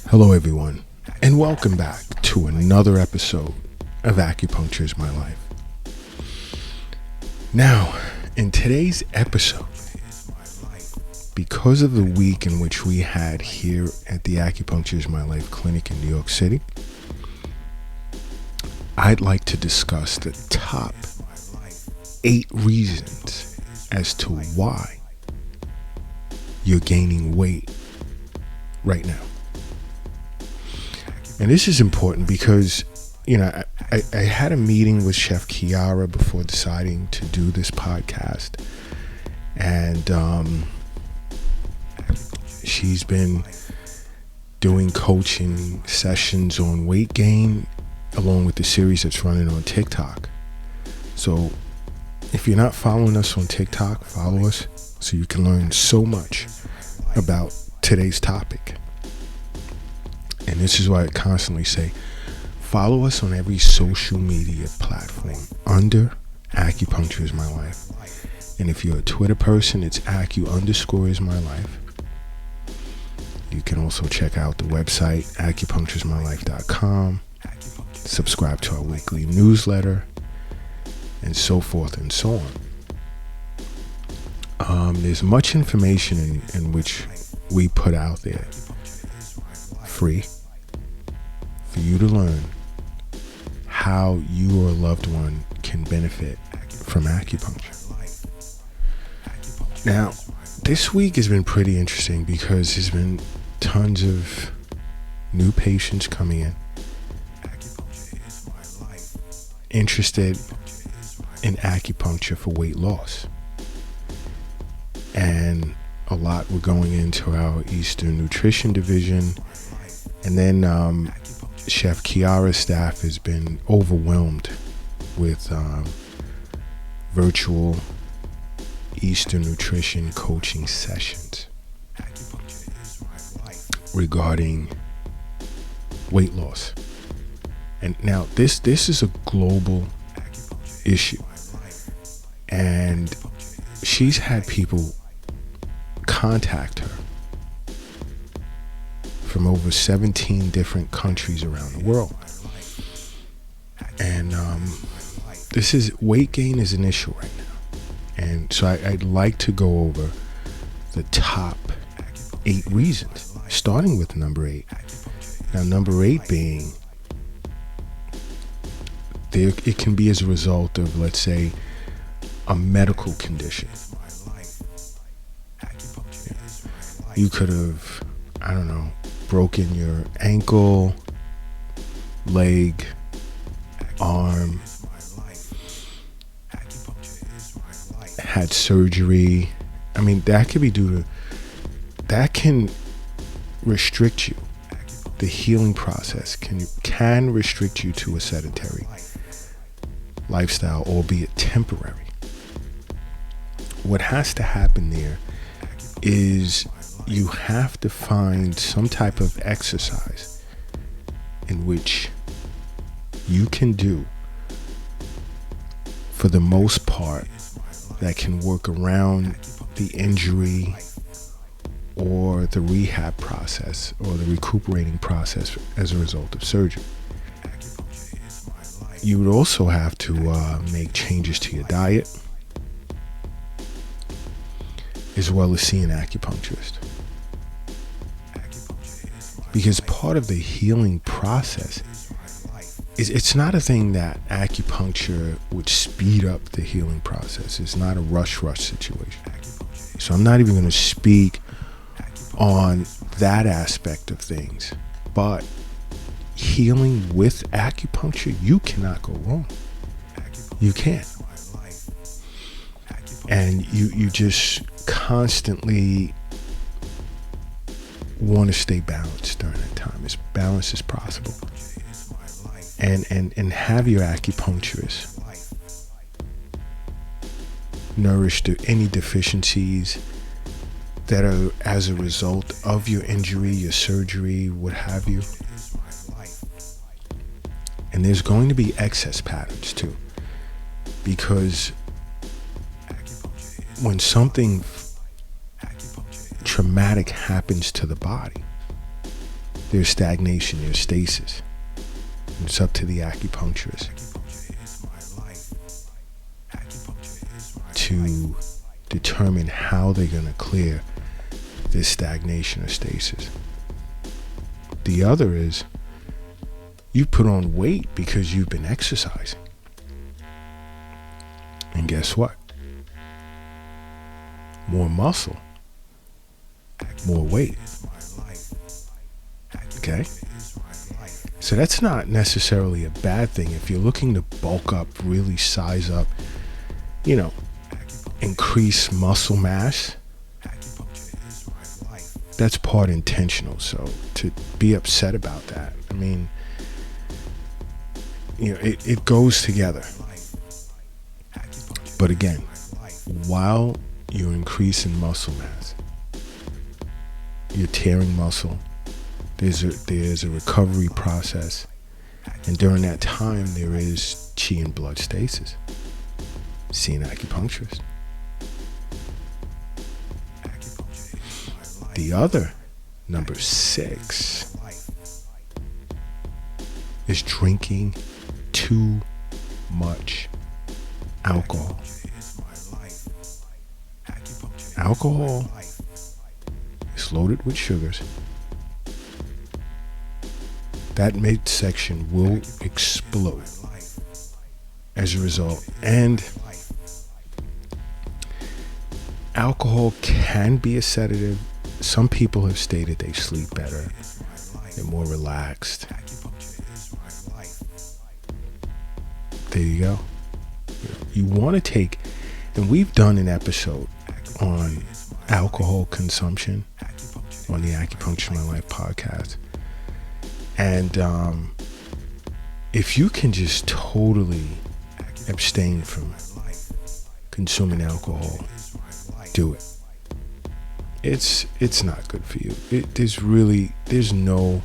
Hello everyone, and welcome back to another episode of Acupuncture is My Life. Now, in today's episode, because of the week in which we had here at the Acupuncture is My Life clinic in New York City, I'd like to discuss the top 8 reasons as to why you're gaining weight right now. And this is important because, I had a meeting with Chef Kiara before deciding to do this podcast. And she's been doing coaching sessions on weight gain along with the series that's running on TikTok. So if you're not following us on TikTok, follow us so you can learn so much about today's topic. And this is why I constantly say, follow us on every social media platform under Acupuncture is My Life. And if you're a Twitter person, it's Acu_is_my_life. You can also check out the website, acupunctureismylife.com. Subscribe to our weekly newsletter, and so forth and so on. There's much information in which we put out there free for you to learn how you or a loved one can benefit from acupuncture. Now, this week has been pretty interesting because there's been tons of new patients coming in interested in acupuncture for weight loss. And a lot were going into our Eastern Nutrition division. And then Chef Kiara's staff has been overwhelmed with virtual Eastern Nutrition coaching sessions regarding weight loss. And now this is a global issue. And she's had people contact her from over 17 different countries around the world. And weight gain is an issue right now. And so I'd like to go over the top 8 reasons, starting with number 8. Now, number 8 being, it can be as a result of, let's say, a medical condition. You could have, broken your ankle, leg, arm, had surgery. That can restrict you. The healing process can restrict you to a sedentary lifestyle, albeit temporary. What has to happen there is you have to find some type of exercise in which you can do, for the most part, that can work around the injury or the rehab process or the recuperating process as a result of surgery. You would also have to make changes to your diet, as well as see an acupuncturist. Because part of the healing process is, it's not a thing that acupuncture would speed up the healing process. It's not a rush situation. So I'm not even going to speak on that aspect of things. But healing with acupuncture, you cannot go wrong. You can't. And you just constantly want to stay balanced during that time, as balanced as possible, and have your acupuncturist nourish any deficiencies that are as a result of your injury, your surgery, what have you. And there's going to be excess patterns too, because when something traumatic happens to the body, there's stagnation, there's stasis. It's up to the acupuncturist to determine how they're going to clear this stagnation or stasis. The other is you put on weight because you've been exercising. And guess what? More muscle, more weight. Okay? So that's not necessarily a bad thing. If you're looking to bulk up, really size up, increase muscle mass, that's part intentional. So to be upset about that, I mean, it goes together. But again, while you're increasing muscle mass, you're tearing muscle, there's a recovery process, and during that time there is chi and blood stasis. See an acupuncturist. The other, number 6, is drinking too much alcohol. Alcohol is loaded with sugars. That midsection will explode as a result. And alcohol can be a sedative. Some people have stated they sleep better, they're more relaxed. There you go. You want to take, and we've done an episode on alcohol consumption on the Acupuncture My Life podcast. And if you can just totally abstain from consuming alcohol, do it. It's not good for you. There's no,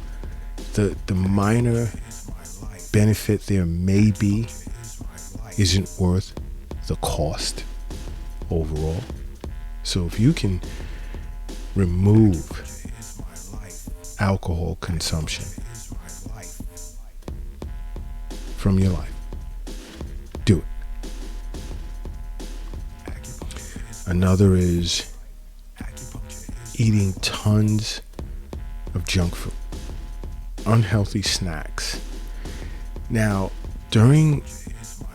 the minor benefit there may be isn't worth the cost overall. So if you can remove alcohol consumption from your life, do it. Another is eating tons of junk food, unhealthy snacks. Now, during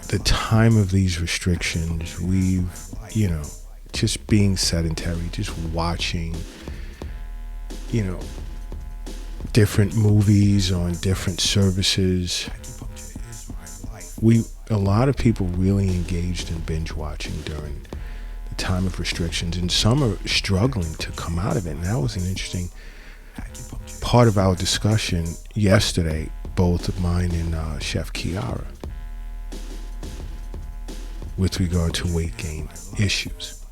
the time of these restrictions, we've, just being sedentary, just watching, different movies on different services. A lot of people really engaged in binge watching during the time of restrictions, and some are struggling to come out of it. And that was an interesting part of our discussion yesterday, both of mine and Chef Kiara, with regard to weight gain issues,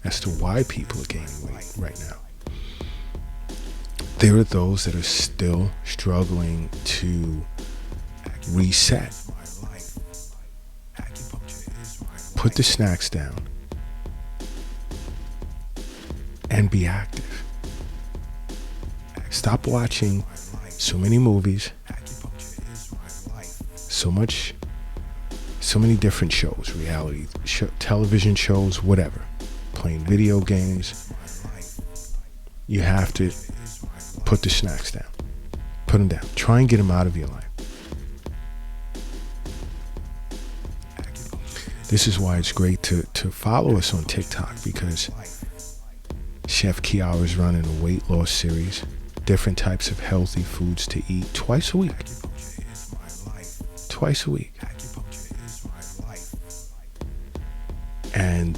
as to why people are gaining weight right now. There are those that are still struggling to reset. Put the snacks down and be active. Stop watching so many movies, so many different shows, reality television shows, whatever, playing video games. You have to put the snacks down. Put them down. Try and get them out of your life. This is why it's great to follow us on TikTok, because Chef Kiara is running a weight loss series, different types of healthy foods to eat twice a week. Twice a week. And,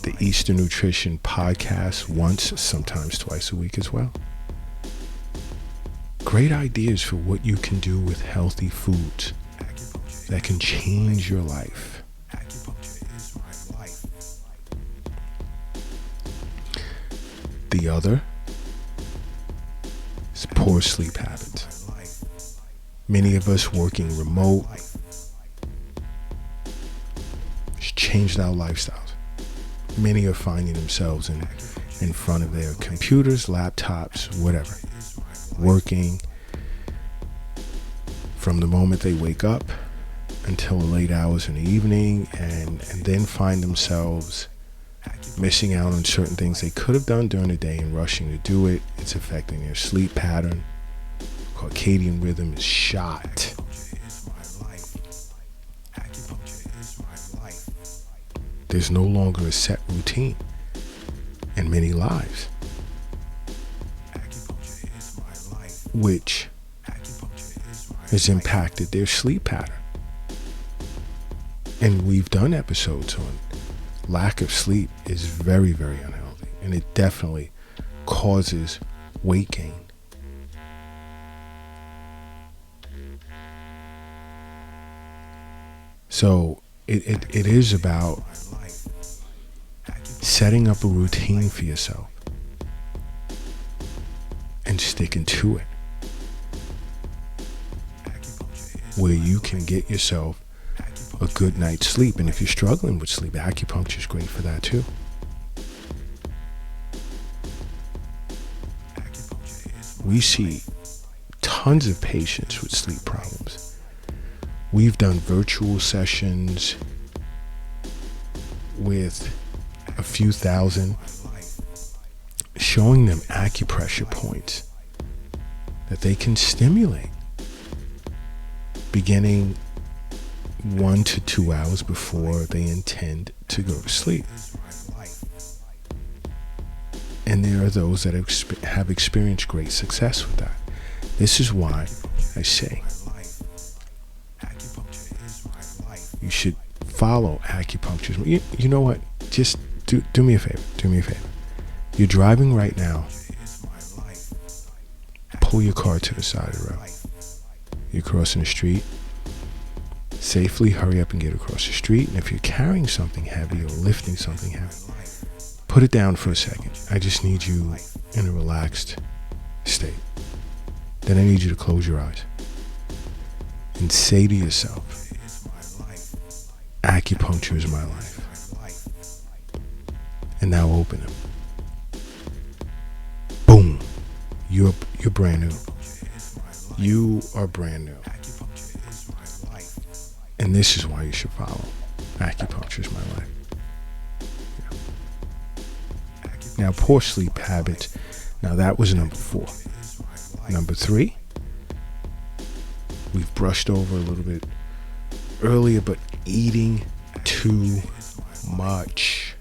the Eastern Nutrition podcast once, sometimes twice a week as well. Great ideas for what you can do with healthy foods that can change your life. The other is poor sleep habits. Many of us working remote, it's changed our lifestyles. many are finding themselves in front of their computers, laptops, whatever, working from the moment they wake up until the late hours in the evening, and then find themselves missing out on certain things they could have done during the day and rushing to do it. It's affecting their sleep pattern. Circadian rhythm is shot. There's no longer a set routine in many lives, which has impacted their sleep pattern. And we've done episodes on lack of sleep is very, very unhealthy, and it definitely causes weight gain. So it is about setting up a routine for yourself and sticking to it, where you can get yourself a good night's sleep. And if you're struggling with sleep, acupuncture is great for that too. We see tons of patients with sleep problems. We've done virtual sessions with a few thousand, showing them acupressure points that they can stimulate beginning 1 to 2 hours before they intend to go to sleep. And there are those that have experienced great success with that. This is why I say you should follow acupuncture. You know what? Just do me a favor. Do me a favor. You're driving right now. Pull your car to the side of the road. You're crossing the street. Safely hurry up and get across the street. And if you're carrying something heavy or lifting something heavy, put it down for a second. I just need you in a relaxed state. Then I need you to close your eyes and say to yourself, acupuncture is my life. And now open them. Boom. You're brand new. You are brand new. And this is why you should follow. Acupuncture is my life. Yeah. Now, poor sleep habits. Now, that was number 4. Number 3, we've brushed over a little bit earlier, but eating too much.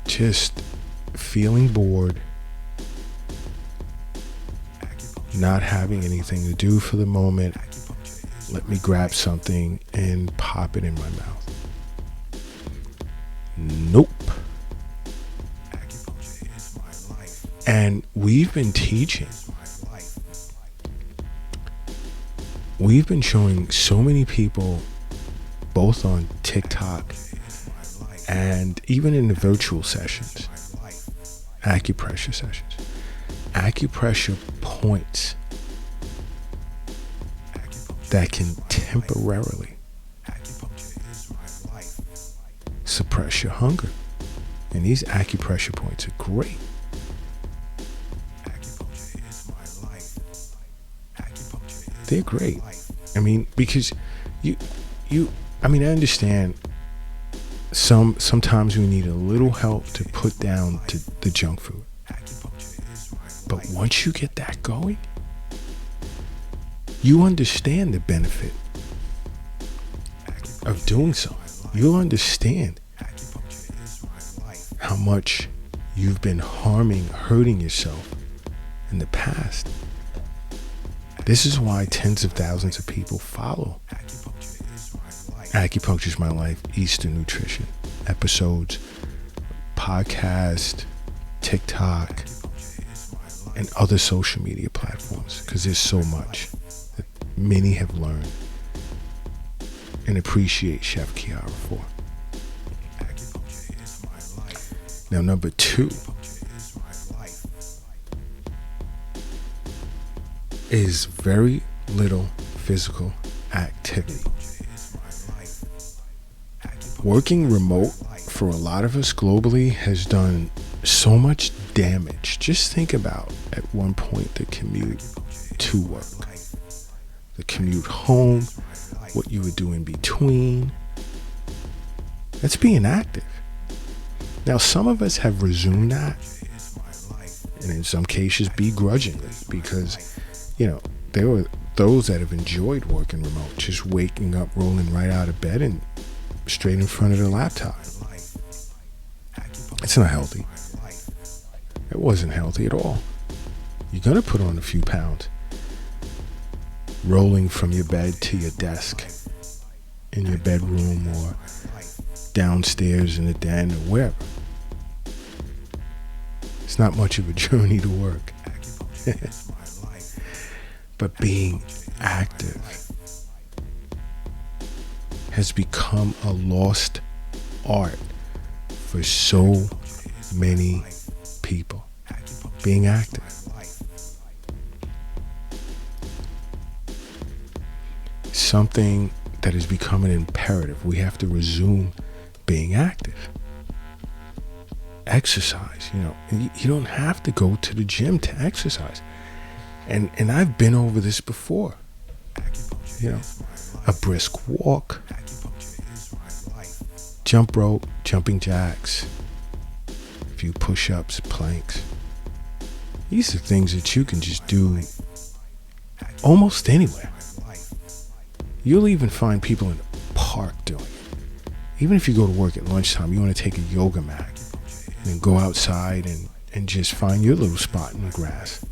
Just feeling bored, not having anything to do for the moment. Let me grab something and pop it in my mouth. Nope. And we've been teaching. We've been showing so many people, both on TikTok and even in the virtual sessions, acupressure sessions, acupressure points that can temporarily suppress your hunger. And these acupressure points are great. They're great. I mean, because I understand sometimes we need a little help to put down to the junk food. But once you get that going, you understand the benefit of doing so. You'll understand how much you've been hurting yourself in the past. This is why tens of thousands of people follow Acupuncture is My Life, Eastern Nutrition episodes, podcast, TikTok, and other social media platforms, because there's so much that many have learned and appreciate Chef Kiara for. Now, number 2 is very little physical activity. working remote for a lot of us globally has done so much damage. Just think about at one point the commute to work, the commute home, what you would do in between. That's being active. Now, some of us have resumed that, and in some cases begrudgingly, because, there were those that have enjoyed working remote, just waking up, rolling right out of bed and straight in front of their laptop. It's not healthy. It wasn't healthy at all. You're going to put on a few pounds. Rolling from your bed to your desk in your bedroom or downstairs in the den or wherever. It's not much of a journey to work. But being active has become a lost art for so many people. Being active. Something that has become an imperative. We have to resume being active. Exercise, you don't have to go to the gym to exercise. And I've been over this before. A brisk walk, jump rope, jumping jacks, a few push-ups, planks. These are things that you can just do almost anywhere. You'll even find people in the park doing it. Even if you go to work at lunchtime, you want to take a yoga mat and go outside and just find your little spot in the grass.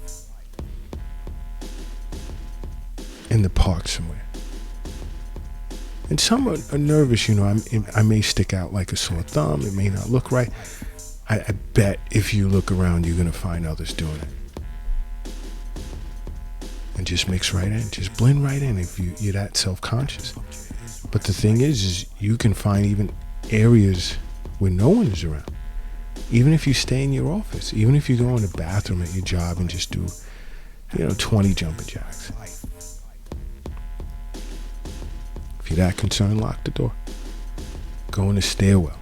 In the park somewhere. And some are nervous, I may stick out like a sore thumb. It may not look right. I bet if you look around, you're going to find others doing it. And just mix right in. Just blend right in if you're that self-conscious. But the thing is you can find even areas where no one is around. Even if you stay in your office. Even if you go in the bathroom at your job and just do, 20 jumping jacks. If you're that concerned, lock the door. Go in the stairwell.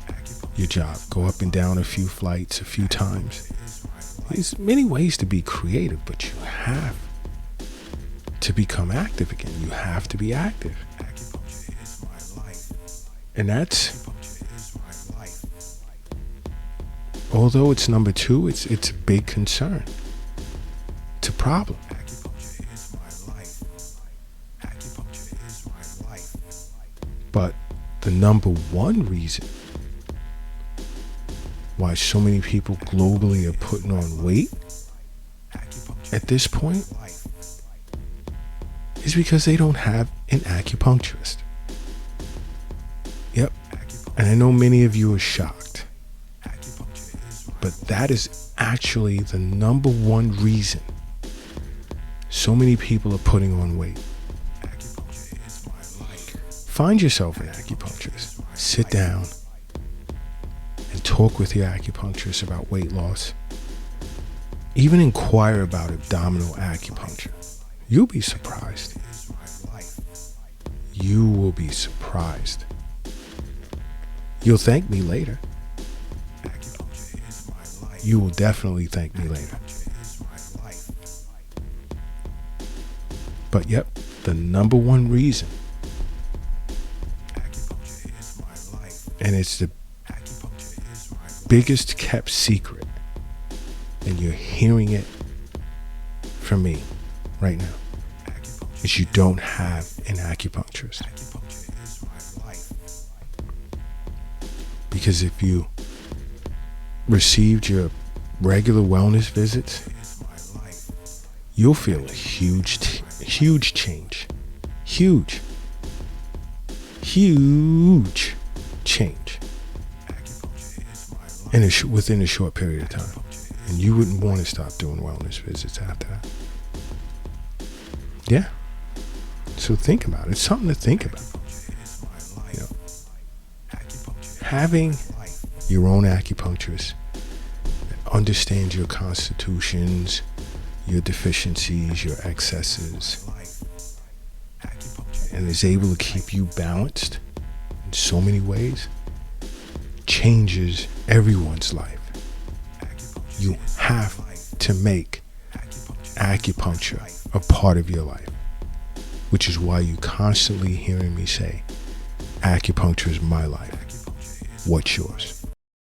Your job. Go up and down a few flights a few times. There's many ways to be creative, but you have to become active again. You have to be active. And that's, although it's number 2, it's a big concern. It's a problem. But the number 1 reason why so many people globally are putting on weight at this point is because they don't have an acupuncturist. Yep. And I know many of you are shocked. But that is actually the number 1 reason so many people are putting on weight. Find yourself an acupuncturist. Sit down and talk with your acupuncturist about weight loss. Even inquire about abdominal acupuncture. You'll be surprised. You will be surprised. You'll thank me later. You will definitely thank me later. But yep, the number 1 reason, and it's the biggest kept secret, and you're hearing it from me right now, is you don't have an acupuncturist. Because if you received your regular wellness visits, you'll feel a huge change. Huge change within a short period of time. And you wouldn't want to stop doing wellness visits after that. Yeah. So think about it. It's something to think about. Having your own acupuncturist that understands your constitutions, your deficiencies, your excesses, and is able to keep you balanced in so many ways, changes everyone's life. You have to make acupuncture a part of your life, which is why you constantly hearing me say, acupuncture is my life. What's yours?